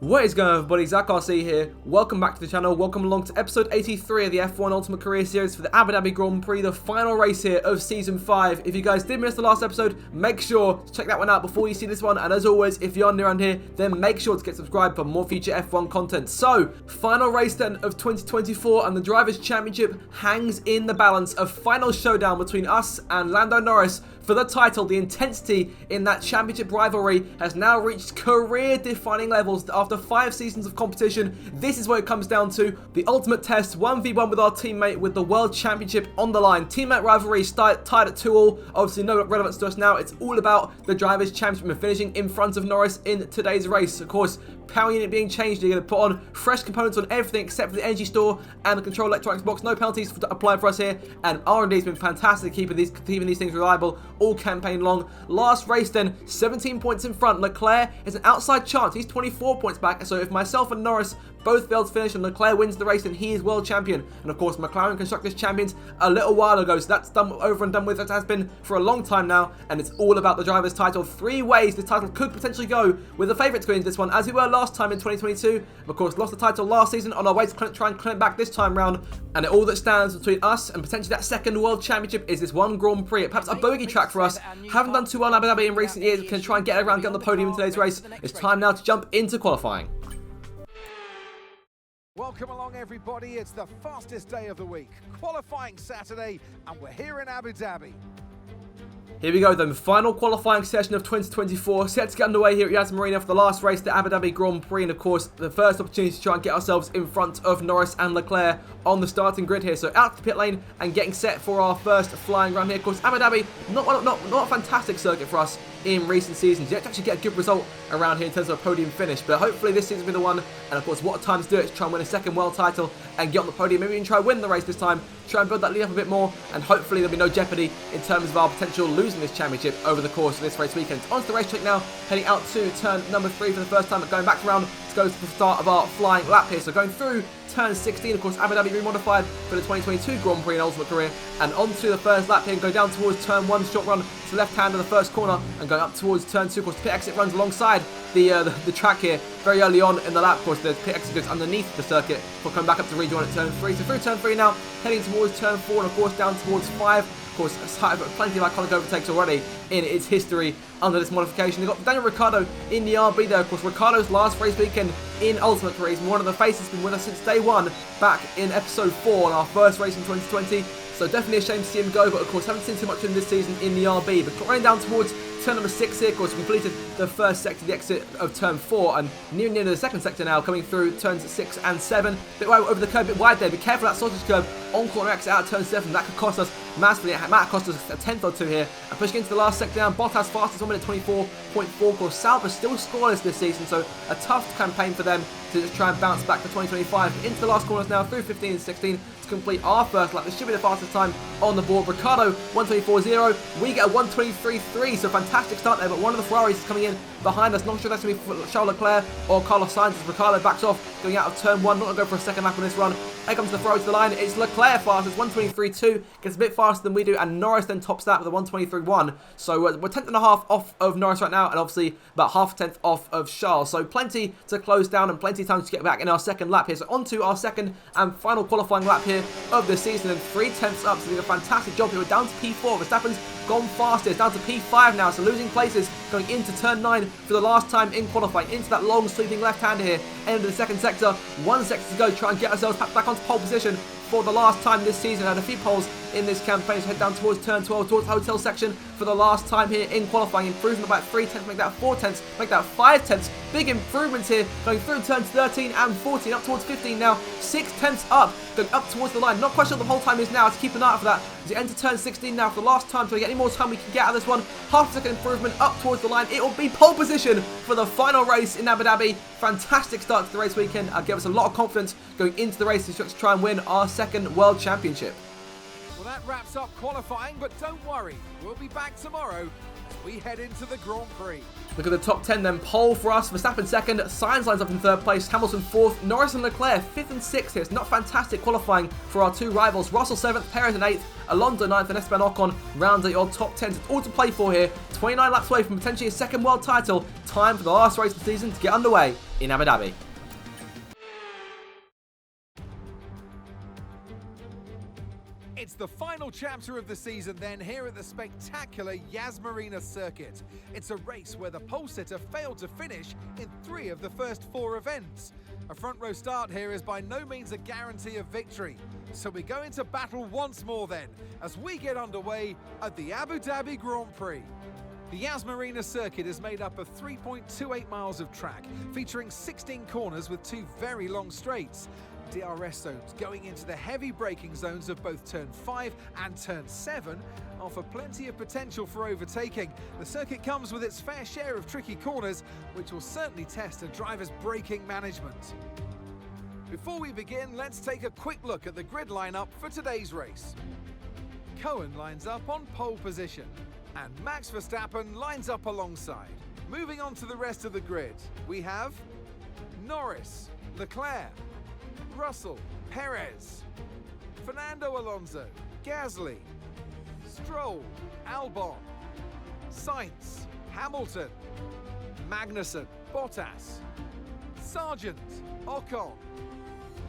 What is going on, everybody? Zach RC here. Welcome back to the channel. Welcome along to episode 83 of the F1 Ultimate Career Series for the Abu Dhabi Grand Prix, the final race here of Season 5. If you guys did miss the last episode, make sure to check that one out before you see this one. And as always, if you're new around here, then make sure to get subscribed for more future F1 content. So, final race then of 2024, and the Drivers' Championship hangs in the balance. A final showdown between us and Lando Norris for the title. The intensity in that championship rivalry has now reached career-defining levels after 5 seasons of competition. This is what it comes down to. The ultimate test, 1v1 with our teammate with the World Championship on the line. Teammate rivalry tied at 2-all. Obviously no relevance to us now. It's all about the Drivers' Championship and finishing in front of Norris in today's race. Of course, power unit being changed. You're going to put on fresh components on everything except for the energy store and the control electronics box. No penalties applied for us here, and R&D has been fantastic keeping these things reliable all campaign long. Last race then, 17 points in front. Leclerc is an outside chance. He's 24 points back, so if myself and Norris both failed to finish and Leclerc wins the race, then he is world champion. And of course, McLaren Constructors champions a little while ago, so that's done over and done with. That has been for a long time now, and it's all about the driver's title. 3 ways the title could potentially go, with the favourites going into this one, as we were last time in 2022. Of course, lost the title last season, on our way to try and claim it back this time round. And all that stands between us and potentially that second world championship is this one Grand Prix. Perhaps a bogey track for us. Haven't done too well in Abu Dhabi in recent years. We can try and get around, get on the podium in today's race. It's time now to jump into qualifying. Welcome along, everybody. It's the fastest day of the week, qualifying Saturday, and we're here in Abu Dhabi. Here we go then, final qualifying session of 2024, set to get underway here at Yas Marina for the last race, the Abu Dhabi Grand Prix, and of course, the first opportunity to try and get ourselves in front of Norris and Leclerc on the starting grid here. So out to the pit lane and getting set for our first flying run here. Of course, Abu Dhabi, not a fantastic circuit for us in recent seasons. You have to actually get a good result around here in terms of a podium finish, but hopefully this season will be the one. And of course, what a time to do it, to try and win a second world title and get on the podium. Maybe even try and win the race this time, try and build that lead up a bit more, and hopefully there'll be no jeopardy in terms of our potential losing this championship over the course of this race weekend. On to the racetrack now, heading out to turn number 3 for the first time, but going back around to go to the start of our flying lap here. So going through turn 16, of course, Abu Dhabi remodified for the 2022 Grand Prix and Ultimate Career, and onto the first lap here and go down towards turn 1, short run to the left hand of the first corner, and going up towards turn 2. Of course, the pit exit runs alongside the track here very early on in the lap. Of course, the pit exit goes underneath the circuit for coming back up to rejoin at turn 3. So through turn 3 now, heading towards turn 4, and of course down towards 5. Of course, plenty of iconic overtakes already in its history under this modification. They've got Daniel Ricciardo in the RB there. Of course, Ricciardo's last race weekend in Ultimate Career. He's one of the faces, been with us since day 1 back in episode 4 on our first race in 2020. So definitely a shame to see him go, but of course haven't seen too much in this season in the RB. But running down towards turn number 6 here, of course, completed the first sector, the exit of turn 4, and near the second sector now, coming through turns 6 and 7. Bit wide over the curb, bit wide there. Be careful of that sausage curb on corner exit out of turn 7. That could cost us massively. It might cost us a tenth or two here. And pushing into the last sector now, Bottas fastest 1 minute 24.4. Of course, Sauber still scoreless this season, so a tough campaign for them to just try and bounce back for 2025. Into the last corners now, through 15 and 16 to complete our first lap. This should be the fastest time on the board. Ricciardo 1:24.0. We get a 1:23.3, so fantastic start there, but one of the Ferraris is coming in behind us. Not sure that's going to be Charles Leclerc or Carlos Sainz as Ricciardo backs off, going out of turn 1. Not going to go for a second lap on this run. Here comes the Ferrari to the line. It's Leclerc fastest, 1:23.2. Gets a bit faster than we do, and Norris then tops that with a 1:23.1. So we're 10th and a half off of Norris right now, and obviously about half a tenth off of Charles. So plenty to close down and plenty of time to get back in our second lap here. So on to our second and final qualifying lap here of the season, and 3 tenths up. So doing a fantastic job here. We're down to P4. Verstappen's gone faster. It's down to P5 now, so losing places going into turn 9 for the last time in qualifying, into that long sweeping left-hander here. End of the second sector, 1 sector to go, try and get ourselves back onto pole position for the last time this season. Had a few poles in this campaign, so head down towards turn 12, towards the hotel section for the last time here in qualifying. Improvement about 3 tenths, make that 4 tenths, make that 5 tenths. Big improvements here, going through turns 13 and 14, up towards 15 now. 6 tenths up, going up towards the line. Not quite sure what the whole time is now, to keep an eye out for that. As you enter turn 16 now for the last time, so we get any more time we can get out of this one. Half a second improvement up towards the line. It will be pole position for the final race in Abu Dhabi. Fantastic start to the race weekend. Give us a lot of confidence going into the race to try and win our second World Championship. Well, that wraps up qualifying, but don't worry, we'll be back tomorrow as we head into the Grand Prix. Look at the top 10 then. Pole for us. Verstappen second. Sainz lines up in third place. Hamilton fourth. Norris and Leclerc 5th and 6th here. It's not fantastic qualifying for our two rivals. Russell 7th, Perez in 8th, Alonso 9th, and Esteban Ocon rounds out your top 10. It's all to play for here. 29 laps away from potentially a second world title. Time for the last race of the season to get underway in Abu Dhabi. It's the final chapter of the season then here at the spectacular Yas Marina circuit. It's a race where the pole sitter failed to finish in 3 of the first 4 events. A front row start here is by no means a guarantee of victory. So we go into battle once more then as we get underway at the Abu Dhabi Grand Prix. The Yas Marina circuit is made up of 3.28 miles of track, featuring 16 corners with 2 very long straights. DRS zones going into the heavy braking zones of both turn 5 and turn 7 offer plenty of potential for overtaking. The circuit comes with its fair share of tricky corners, which will certainly test a driver's braking management. Before we begin, let's take a quick look at the grid lineup for today's race. Cohen lines up on pole position, and Max Verstappen lines up alongside. Moving on to the rest of the grid, we have Norris, Leclerc, Russell, Perez, Fernando Alonso, Gasly, Stroll, Albon, Sainz, Hamilton, Magnussen, Bottas, Sargent, Ocon,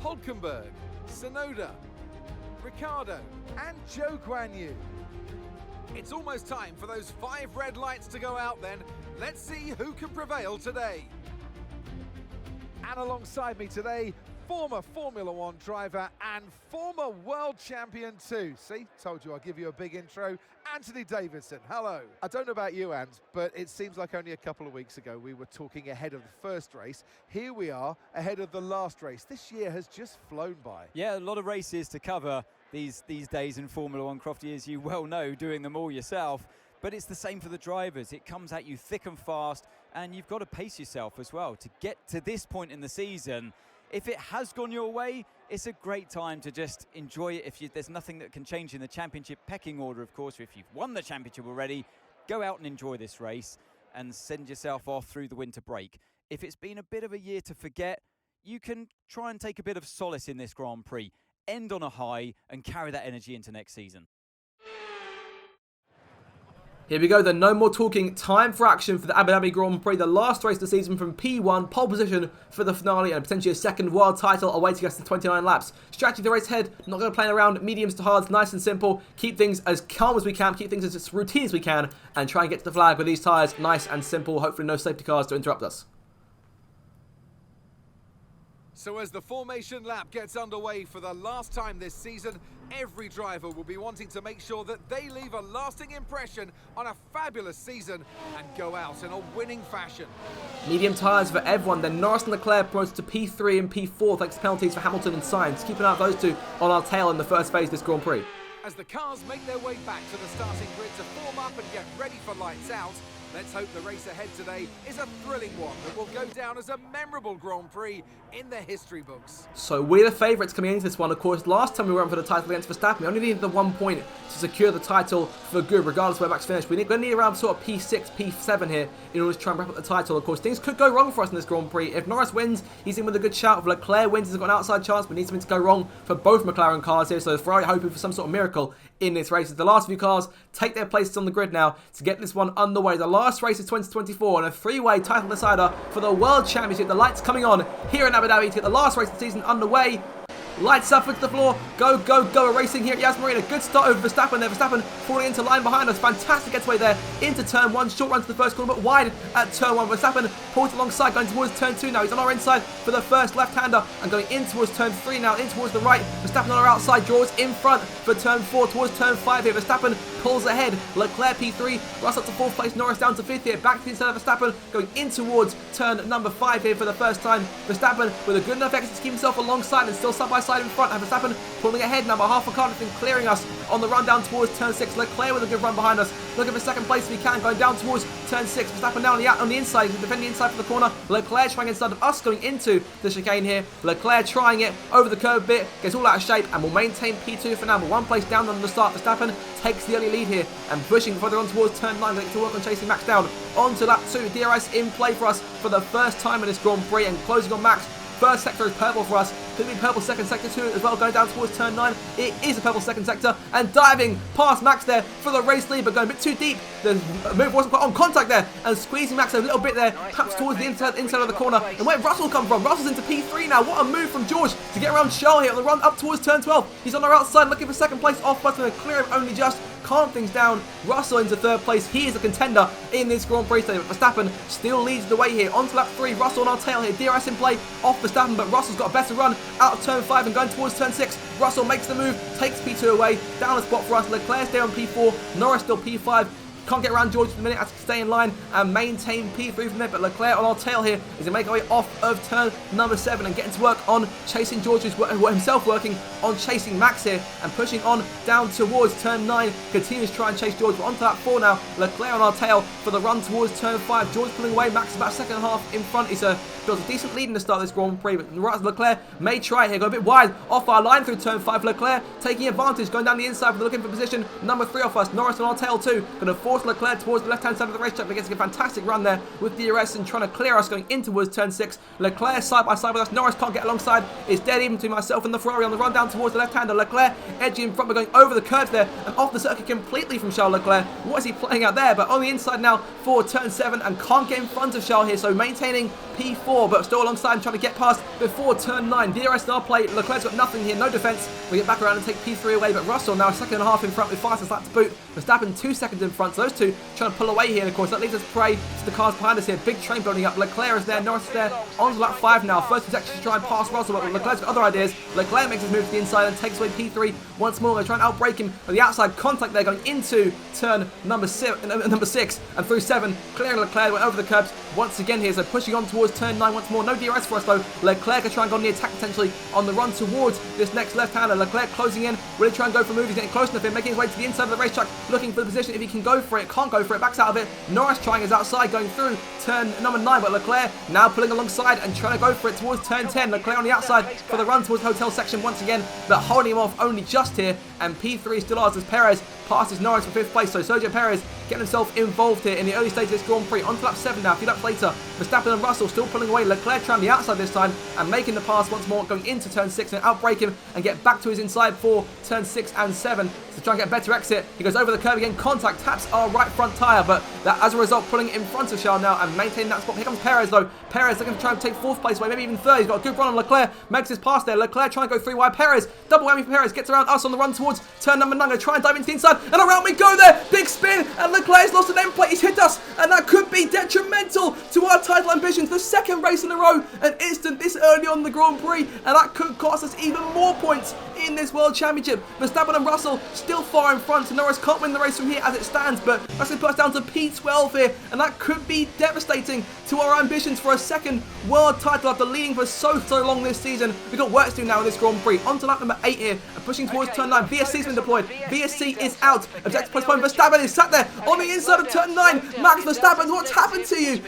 Hulkenberg, Tsunoda, Ricciardo, and Zhou Guanyu. It's almost time for those 5 red lights to go out then. Let's see who can prevail today. And alongside me today, former Formula One driver and former world champion too. See, told you I'll give you a big intro. Anthony Davidson, hello. I don't know about you, Ant, but it seems like only a couple of weeks ago we were talking ahead of the first race. Here we are ahead of the last race. This year has just flown by. Yeah, a lot of races to cover these days in Formula One, Crofty, as you well know, doing them all yourself. But it's the same for the drivers. It comes at you thick and fast, and you've got to pace yourself as well to get to this point in the season. If it has gone your way, it's a great time to just enjoy it. There's nothing that can change in the championship pecking order, of course. If you've won the championship already, go out and enjoy this race and send yourself off through the winter break. If it's been a bit of a year to forget, you can try and take a bit of solace in this Grand Prix, end on a high, and carry that energy into next season. Here we go then, no more talking, time for action for the Abu Dhabi Grand Prix, the last race of the season from P1, pole position for the finale and potentially a second world title awaiting us in 29 laps. Strategy of the race ahead, not going to play around, mediums to hards, nice and simple, keep things as calm as we can, keep things as routine as we can, and try and get to the flag with these tyres, nice and simple, hopefully no safety cars to interrupt us. So as the formation lap gets underway for the last time this season, every driver will be wanting to make sure that they leave a lasting impression on a fabulous season and go out in a winning fashion. Medium tyres for everyone, then Norris and Leclerc promoted to P3 and P4 thanks to penalties for Hamilton and Sainz. Keep an eye out those two on our tail in the first phase of this Grand Prix. As the cars make their way back to the starting grid to form up and get ready for lights out, let's hope the race ahead today is a thrilling one that will go down as a memorable Grand Prix in the history books. So we're the favourites coming into this one. Of course, last time we went for the title against Verstappen, we only needed the 1 point to secure the title for good, regardless of where Max finished. We're going to need around sort of P6, P7 here in order to try and wrap up the title. Of course, things could go wrong for us in this Grand Prix. If Norris wins, he's in with a good shout. If Leclerc wins, he's got an outside chance. We need something to go wrong for both McLaren cars here. So Ferrari hoping for some sort of miracle in this race. As the last few cars take their places on the grid now to get this one underway. The last race of 2024 and a 3-way title decider for the World Championship. The lights coming on here in Abu Dhabi to get the last race of the season underway. Lights up into the floor. Go, go, go. We're racing here at Yas Marina. Good start over Verstappen there. Verstappen falling into line behind us. Fantastic getaway there into turn 1. Short run to the first corner, but wide at turn 1. Verstappen pulls alongside, going towards turn 2 now. He's on our inside for the first left-hander and going in towards turn 3 now, in towards the right. Verstappen on our outside, draws in front for turn 4, towards turn 5 here. Verstappen pulls ahead. Leclerc P3, Russell up to 4th place. Norris down to 5th here. Back to the inside of Verstappen, going in towards turn number 5 here for the first time. Verstappen with a good enough exit to keep himself alongside and still side by outside in front. Verstappen pulling ahead now by half a car, and clearing us on the run down towards turn 6. Leclerc with a good run behind us, looking for second place if he can, going down towards turn 6. Verstappen now on the inside, defending the inside for the corner. Leclerc trying inside of us, going into the chicane here. Leclerc trying it over the curve bit, gets all out of shape, and will maintain P2 for now, but one place down on the start. Verstappen takes the early lead here and pushing further on towards turn 9, going to work on chasing Max down onto lap 2. DRS in play for us for the first time in this Grand Prix, and closing on Max. First sector is purple for us. Could be purple second sector too as well, going down towards turn 9. It is a purple second sector, and diving past Max there for the race lead, but going a bit too deep. The move wasn't quite on contact there, and squeezing Max a little bit there, perhaps towards the inside of the corner. And where Russell come from? Russell's into P3 now. What a move from George to get around Charles here on the run up towards turn 12. He's on our outside looking for second place off button, and clear him only just. Calm things down. Russell into third place. He is a contender in this Grand Prix today. But Verstappen still leads the way here. On to lap 3. Russell on our tail here. DRS in play off Verstappen, but Russell's got a better run out of turn 5 and going towards turn 6. Russell makes the move, takes P2 away. Down a spot for us. Leclerc's there on P4. Norris still P5. Can't get around George for the minute, has to stay in line and maintain P3 from there, but Leclerc on our tail here is to make our way off of turn number 7 and getting to work on chasing George, who's himself working on chasing Max here and pushing on down towards turn 9, continues to try and chase George, but onto lap 4 now. Leclerc on our tail for the run towards turn 5. George pulling away, Max is about second half in front. He's built a decent lead in the start of this Grand Prix, but Leclerc may try here, go a bit wide off our line through turn 5. Leclerc taking advantage, going down the inside, looking for position number 3 off us. Norris on our tail too, going to force Leclerc towards the left-hand side of the racetrack, but gets a fantastic run there with DRS and trying to clear us going in towards turn 6. Leclerc side by side with us. Norris can't get alongside. It's dead even between myself and the Ferrari on the run down towards the left-hander. Leclerc edging in front, but going over the curve there and off the circuit completely from Charles Leclerc. What is he playing out there? But on the inside now for turn 7 and can't get in front of Charles here, so maintaining P4, but still alongside him trying to get past before turn 9. DRS in our play. Leclerc's got nothing here, no defense. We get back around and take P3 away, but Russell now a second and a half in front with fastest lap to boot. Verstappen 2 seconds in front, so those two trying to pull away here, and of course that leaves us Prix to the cars behind us here. Big train building up. Leclerc is there, Norris is there. On to lap 5 now. First protection to try and pass Russell, but Leclerc's got other ideas. Leclerc makes his move to the inside and takes away P3 once more. They're trying to outbrake him with the outside contact there, going into turn number 6 and through 7. Clearing Leclerc, went over the curbs once again here, so pushing on towards turn 9 once more. No DRS for us though. Leclerc can try and go on the attack potentially on the run towards this next left-hander. Leclerc closing in, really try and go for a move. He's getting close enough here, making his way to the inside of the racetrack, looking for the position if he can go for it. Can't go for it, backs out of it. Norris trying his outside, going through turn number 9, but Leclerc now pulling alongside and trying to go for it towards turn 10. Leclerc on the outside for the run towards the hotel section once again, but holding him off only just here, and P3 still ours as Perez passes Norris for 5th place. So Sergio Perez getting himself involved here in the early stages of this Grand Prix. On to lap 7 now, a few laps later. Verstappen and Russell still pulling away. Leclerc trying the outside this time and making the pass once more, going into turn 6 and outbrake him and get back to his inside for turn 6 and 7 to try and get a better exit. He goes over the curve again, contact, taps our right front tyre, but that as a result pulling it in front of Charles now and maintaining that spot. Here comes Perez though. Perez looking to try and take 4th place away, maybe even 3rd. He's got a good run on Leclerc, makes his pass there. Leclerc trying to go 3 wide. Perez, double whammy for Perez, gets around us on the run towards turn number 9. Going to try and dive into the inside, and around we go there. Big spin, and Leclerc's lost an end plate. He's hit us, and that could be detrimental to our title ambitions. The 2nd race in a row, an instant this early on the Grand Prix, and that could cost us even more points in this World Championship. Verstappen and Russell still far in front, so Norris can't win the race from here as it stands, but that's going to put us down to P12 here, and that could be devastating to our ambitions for a 2nd world title after leading for so long this season. We've got work to do now in this Grand Prix. On to lap number 8 here, and pushing towards turn 9. VSC's been deployed. VSC is out. Objective postponed. Verstappen is sat there on the inside of turn 9. Max Verstappen, what's happened to you?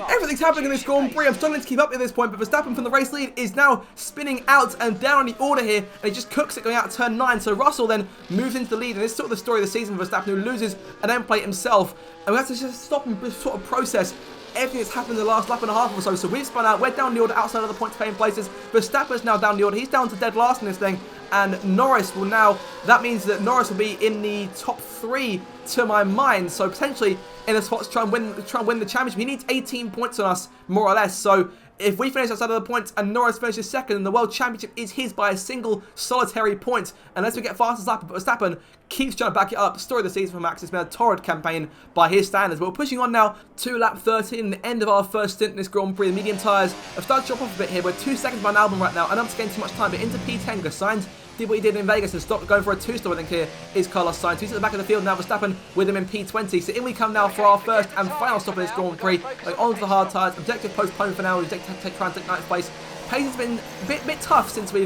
Everything's happening in this Grand Prix. I'm struggling to keep up at this point, but Verstappen from the race lead is now spinning out and down on the order here, and he just cooks it going out of turn 9. So Russell then moves into the lead, and this is sort of the story of the season for Verstappen, who loses an end plate himself, and we have to just stop and sort of process everything that's happened in the last lap and a half or so. So we've spun out, we're down the order outside of the points paying places. Verstappen's now down the order, he's down to dead last in this thing, and Norris will now, that means that Norris will be in the top 3 to my mind, so potentially in a spot to try and win the championship. He needs 18 points on us, more or less, so if we finish outside of the points and Norris finishes 2nd, then the World Championship is his by a single solitary point. Unless we get fastest lap, but Verstappen keeps trying to back it up. The story of the season for Max has been a torrid campaign by his standards. But we're pushing on now to lap 13, the end of our first stint in this Grand Prix. The medium tyres have started to drop off a bit here. We're 2 seconds behind Albon right now. I don't want to gain too much time, but into P10 because Sainz did what he did in Vegas and stopped going for a 2-stop. I think here is Carlos Sainz. He's at the back of the field now. Verstappen with him in P20. So in we come now for our first and final stop of this Grand Prix. Like on to the hard tyres. Objective postponed for now. We try and take 9th place. Pace has been a bit tough since we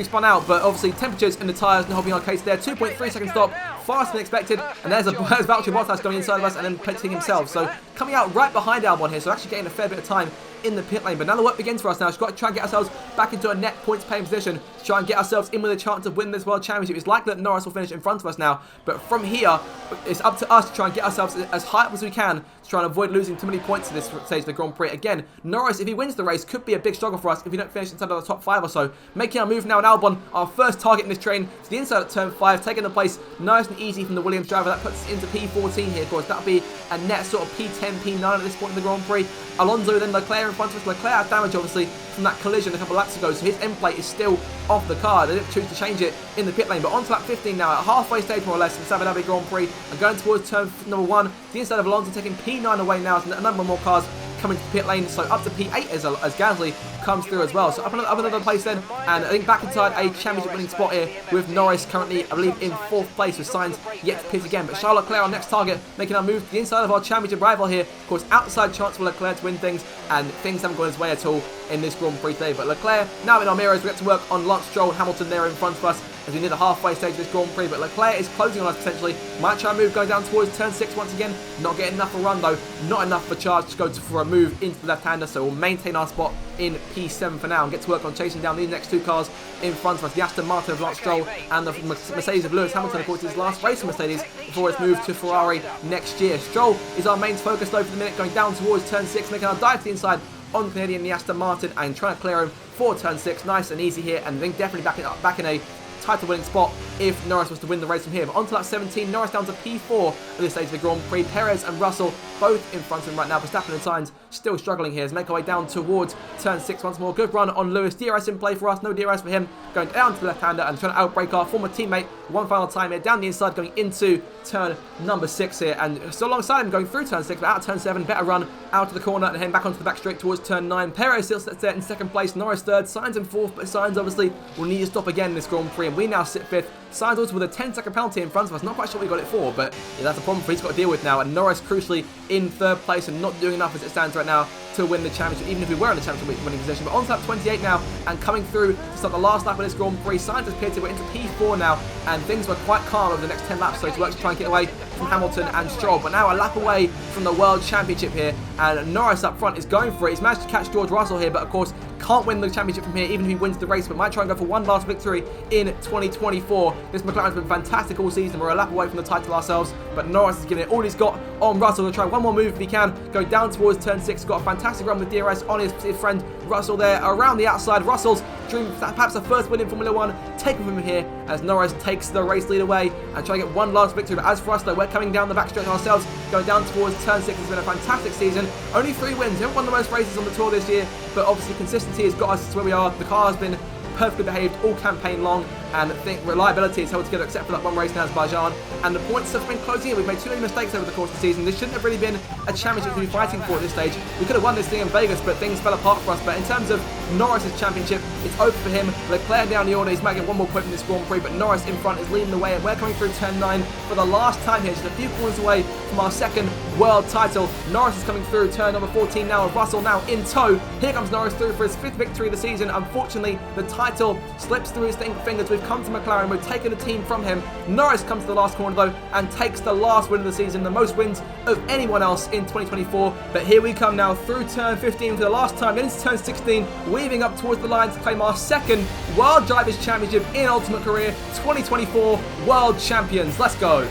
spun out, but obviously temperatures in the tyres not helping our case there. 2.3 second stop, faster than expected, and there's Valtteri Bottas going inside of us and then pitting himself. So coming out right behind Albon here, so actually getting a fair bit of time in the pit lane. But now the work begins for us now. We've got to try and get ourselves back into a net points paying position to try and get ourselves in with a chance of winning this World Championship. It's likely that Norris will finish in front of us now, but from here, it's up to us to try and get ourselves as high up as we can to try and avoid losing too many points at this stage of the Grand Prix. Again, Norris, if he wins the race, could be a big struggle for us if we don't finish inside of the top 5 or so. Making our move now in Albon, our first target in this train to the inside of turn 5, taking the place nice and easy from the Williams driver. That puts us into P14 here, of course. That'll be a net sort of P10, P9 at this point in the Grand Prix. Alonso, then Leclerc in front of us. Leclerc had damage, obviously, from that collision a couple of laps ago, so his end plate is still off the car. They didn't choose to change it in the pit lane, but onto lap 15 now, at halfway stage more or less, in Abu Dhabi Grand Prix, and going towards turn number 1, the inside of Alonso taking P9 away now, so a number of more cars coming to the pit lane, so up to P8 as Gasly comes through as well. So up another place then, and I think back inside a championship winning spot here with Norris currently, I believe, in 4th place with Sainz yet to pit again. But Charles Leclerc, our next target, making our move to the inside of our championship rival here. Of course, outside chance for Leclerc to win things, and things haven't gone his way at all in this Grand Prix today. But Leclerc, now in our mirrors, we get to work on Lance Stroll and Hamilton there in front of us as we near the halfway stage of this Grand Prix. But Leclerc is closing on us potentially. Might try and move going down towards turn 6 once again. Not getting enough of a run though. Not enough for charge to go for a move into the left-hander. So we'll maintain our spot in P7 for now and get to work on chasing down these next 2 cars in front of us. The Aston Martin of Lance Stroll and the Mercedes of Lewis Hamilton, of course, his last race for Mercedes before his move to Ferrari next year. Stroll is our main focus though for the minute, going down towards turn 6, making our dive to the inside on Canadian, the Aston Martin, and trying to clear him for turn 6. Nice and easy here, and I think definitely back in a title winning spot if Norris was to win the race from here. But onto lap 17, Norris down to P4 at this stage of the Grand Prix. Perez and Russell both in front of him right now. Verstappen and Sainz still struggling here as we make our way down towards turn 6 once more. Good run on Lewis. DRS in play for us, no DRS for him. Going down to the left-hander and trying to outbrake our former teammate one final time here. Down the inside, going into turn number 6 here. And still alongside him going through turn 6, but out of turn 7. Better run out of the corner and heading back onto the back straight towards turn 9. Perez still sits there in 2nd place. Norris 3rd. Sainz in 4th, but Sainz obviously will need to stop again in this Grand Prix. And we now sit 5th. Sainz also with a 10-second penalty in front of us. Not quite sure what he got it for, but yeah, that's a problem he's got to deal with now. And Norris crucially in 3rd place and not doing enough as it stands right now to win the championship, even if we were in the championship winning position. But on to lap 28 now, and coming through to start the last lap of this Grand Prix. Sainz has pitted, we're into P4 now, and things were quite calm over the next 10 laps, so to work to try and get away from Hamilton and Stroll. But now a lap away from the World Championship here, and Norris up front is going for it. He's managed to catch George Russell here, but of course can't win the championship from here, even if he wins the race, but might try and go for one last victory in 2024. This McLaren's been fantastic all season. We're a lap away from the title ourselves, but Norris is giving it all he's got on Russell to try one more move if he can. Go down towards turn 6. Got a fantastic run with DRS on his friend Russell there around the outside. Russell's dream, perhaps a first win in Formula 1, taken from him here as Norris takes the race lead away and try to get one last victory. But as for us though, we're coming down the back stretch ourselves, going down towards turn 6. It's been a fantastic season. Only 3 wins. We haven't won the most races on the tour this year, but obviously consistency has got us to where we are. The car has been perfectly behaved all campaign long, and I think reliability is held together except for that one race in Azerbaijan, and the points have been closing in. We've made too many mistakes over the course of the season. This shouldn't have really been a championship to be fighting for at this stage. We could have won this thing in Vegas, but things fell apart for us. But in terms of Norris's championship, it's open for him. Leclerc down the order, he's making one more point in this Grand Prix, but Norris in front is leading the way, and we're coming through turn 9 for the last time here, just a few corners away from our 2nd world title. Norris is coming through turn number 14 now, with Russell now in tow. Here comes Norris through for his 5th victory of the season. Unfortunately, the title slips through his fingers. We've come to McLaren, we've taken the team from him. Norris comes to the last corner though and takes the last win of the season, the most wins of anyone else in 2024. But here we come now through turn 15 for the last time, then into turn 16, weaving up towards the line to claim our 2nd World Drivers' Championship in Ultimate Career. 2024 World Champions. Let's go.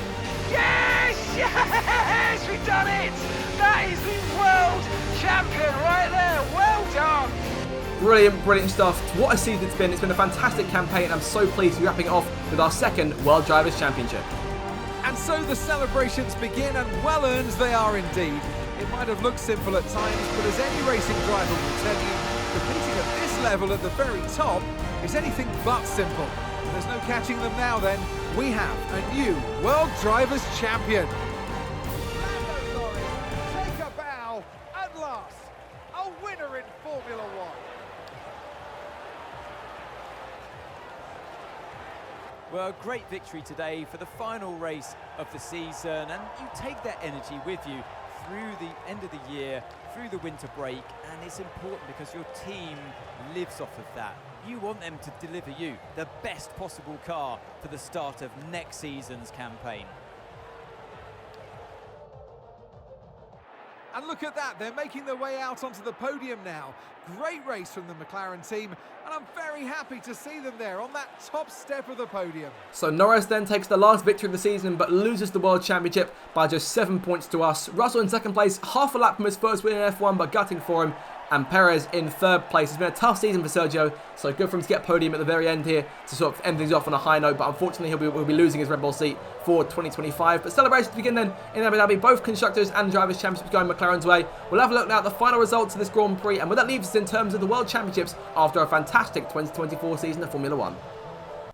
Yes! Yes! We've done it! That is the World Champion right there. Well done. Brilliant, brilliant stuff. What a season it's been. It's been a fantastic campaign, and I'm so pleased to be wrapping it off with our 2nd World Drivers' Championship. And so the celebrations begin, and well earned they are indeed. It might have looked simple at times, but as any racing driver will tell you, competing at this level at the very top is anything but simple. There's no catching them now then. We have a new World Drivers' Champion. Lando Norris, take a bow, at last, a winner in Formula 1. Well, great victory today for the final race of the season, and you take that energy with you through the end of the year, through the winter break, and it's important because your team lives off of that. You want them to deliver you the best possible car for the start of next season's campaign. And look at that, they're making their way out onto the podium now. Great race from the McLaren team, and I'm very happy to see them there on that top step of the podium. So Norris then takes the last victory of the season, but loses the World Championship by just 7 points to us. Russell in second place, half a lap from his first win in F1, but gutting for him. And Perez in third place. It's been a tough season for Sergio, so good for him to get podium at the very end here to sort of end things off on a high note, but unfortunately he'll be losing his Red Bull seat for 2025. But celebrations begin then in Abu Dhabi, both Constructors and Drivers' Championships going McLaren's way. We'll have a look now at the final results of this Grand Prix, and where that leaves us in terms of the World Championships after a fantastic 2024 season of Formula 1.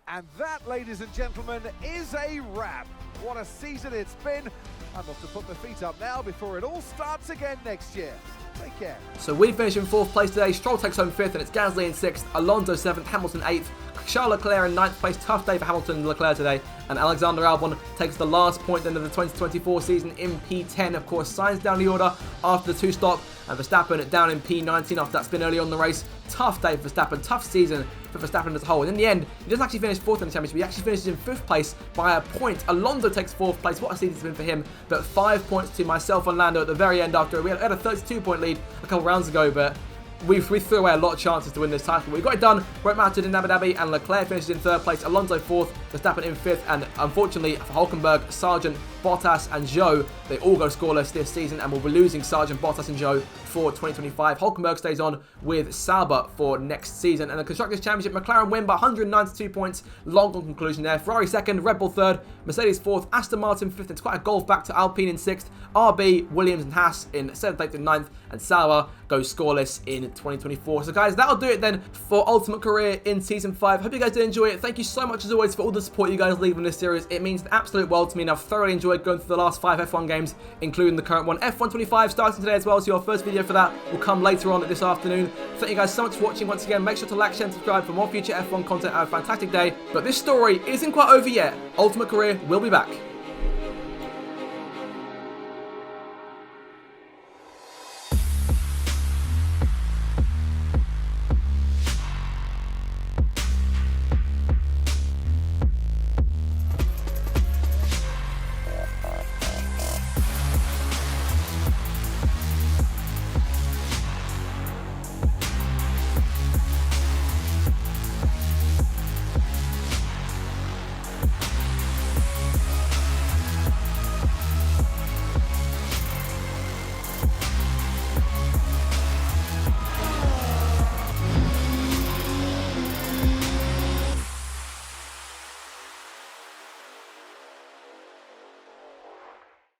And that, ladies and gentlemen, is a wrap. What a season it's been. I'm off to put my feet up now before it all starts again next year. Take care. So we finish in 4th place today. Stroll takes home 5th, and it's Gasly in 6th, Alonso 7th, Hamilton 8th, Charles Leclerc in 9th place. Tough day for Hamilton and Leclerc today. And Alexander Albon takes the last point end of the 2024 season in P10. Of course, Sainz down the order after the 2-stop, and Verstappen down in P19 after that spin early on in the race. Tough day for Verstappen, tough season for Verstappen as a whole. And in the end, he doesn't actually finish 4th in the championship. He actually finishes in 5th place by a point. Alonso takes 4th place. What a season it's been for him. But 5 points to myself and Lando at the very end after we had a 32-point lead a couple rounds ago, but we threw away a lot of chances to win this title. We got it done. Won't matter in Abu Dhabi, and Leclerc finishes in 3rd place, Alonso 4th, Verstappen in 5th, and unfortunately for Hulkenberg, Sargent, Bottas and Zhou, they all go scoreless this season, and we'll be losing Sargent, Bottas and Zhou for 2025. Hulkenberg stays on with Sauber for next season. And the Constructors' Championship, McLaren win by 192 points. Long conclusion there. Ferrari 2nd, Red Bull 3rd, Mercedes 4th, Aston Martin 5th. It's quite a golf back to Alpine in 6th, RB, Williams and Haas in 7th, 8th and 9th, and Sauber goes scoreless in 2024. So guys, that'll do it then for Ultimate Career in Season 5. Hope you guys did enjoy it. Thank you so much as always for all the support you guys leave in this series. It means the absolute world to me, and I've thoroughly enjoyed going through the last 5 F1 games, including the current one. F1 25 starting today as well, so your first video for that will come later on this afternoon. Thank you guys so much for watching once again. Make sure to like, share and subscribe for more future F1 content. Have a fantastic day. But this story isn't quite over yet. Ultimate Career will be back.